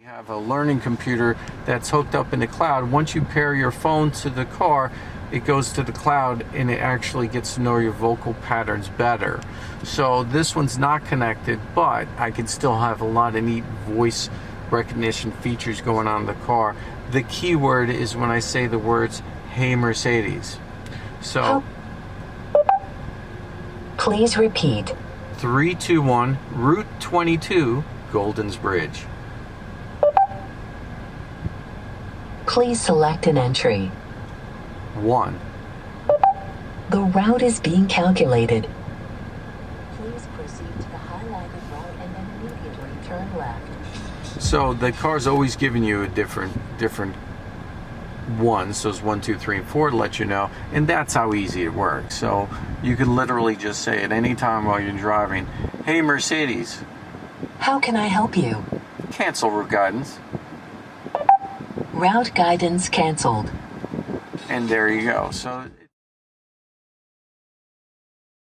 You have a learning computer that's hooked up in the cloud. Once you pair your phone to the car, it goes to the cloud and it actually gets to know your vocal patterns better. So this one's not connected, but I can still have a lot of neat voice recognition features going on in the car. The key word is when I say the words, "Hey Mercedes." So please repeat. 321 Route 22, Goldens Bridge. Please select an entry. 1. The route is being calculated. Please proceed to the highlighted route and then immediately turn left. So the car's always giving you a different ones. So it's 1, 2, 3, and 4 to let you know, and that's how easy it works. So you can literally just say at any time while you're driving, "Hey Mercedes, how can I help you?" Cancel route guidance. Route guidance canceled. And there you go. So